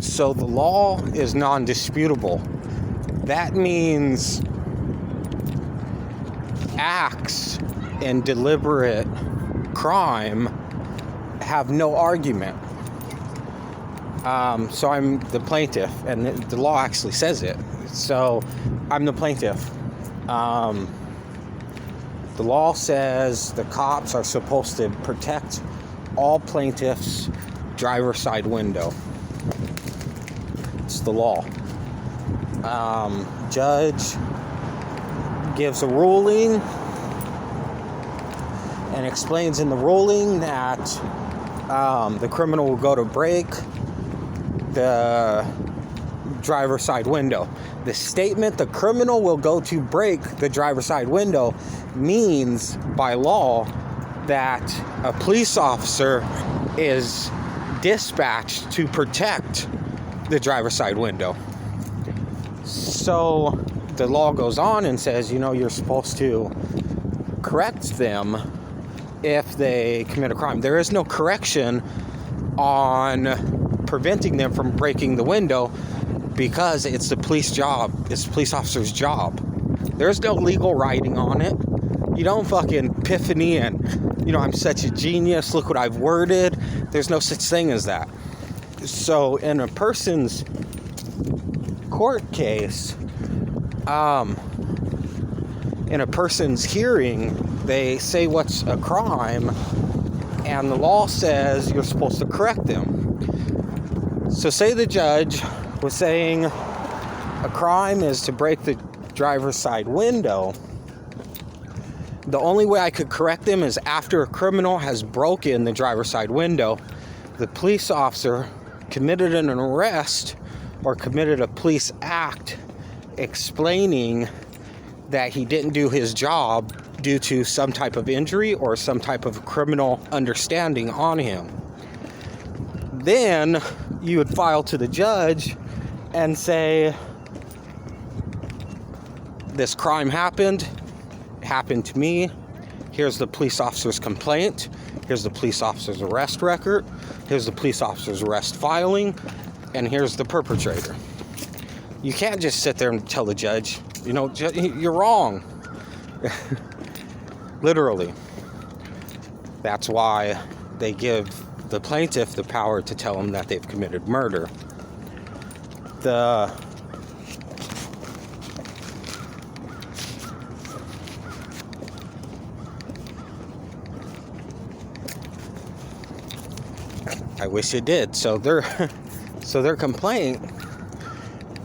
So the law is non-disputable. That means acts in deliberate crime have no argument. So I'm the plaintiff, and the law actually says it. So I'm the plaintiff. The law says the cops are supposed to protect all plaintiffs' driver's side window. It's the law. Judge gives a ruling and explains in the ruling that the criminal will go to break the driver's side window. The statement, the criminal will go to break the driver's side window, means by law that a police officer is dispatched to protect the driver's side window. So the law goes on and says, you're supposed to correct them if they commit a crime. There is no correction on preventing them from breaking the window because it's the police job. It's the police officer's job. There's no legal writing on it. You don't fucking epiphany and, I'm such a genius, look what I've worded. There's no such thing as that. So in a person's court case, in a person's hearing, they say what's a crime, and the law says you're supposed to correct them. So say the judge was saying a crime is to break the driver's side window. The only way I could correct them is after a criminal has broken the driver's side window, the police officer committed an arrest or committed a police act explaining that he didn't do his job due to some type of injury or some type of criminal understanding on him. Then you would file to the judge and say, this crime happened to me. Here's the police officer's complaint. Here's the police officer's arrest record. Here's the police officer's arrest filing. And here's the perpetrator. You can't just sit there and tell the judge, you're wrong. Literally. That's why they give the plaintiff the power to tell them that they've committed murder. I wish it did. So their complaint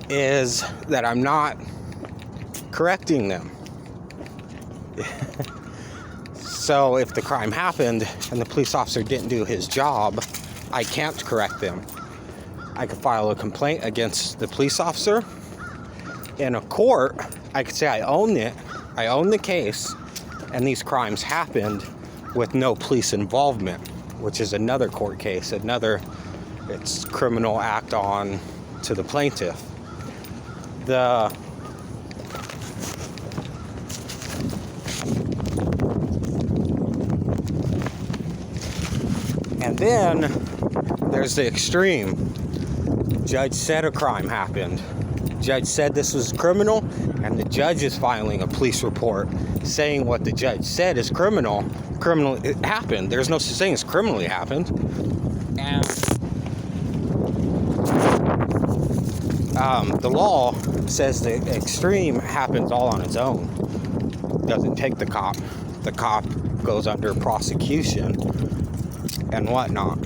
is that I'm not correcting them. So if the crime happened and the police officer didn't do his job, I can't correct them. I could file a complaint against the police officer. In a court, I could say I own it. I own the case, and these crimes happened with no police involvement, which is another court case. It's criminal act on to the plaintiff. And then there's the extreme. Judge said a crime happened. Judge said this was criminal, and the judge is filing a police report saying what the judge said is criminal. It happened. There's no such thing as criminally happened. And the law says the extreme happens all on its own. Doesn't take the cop. The cop goes under prosecution and whatnot.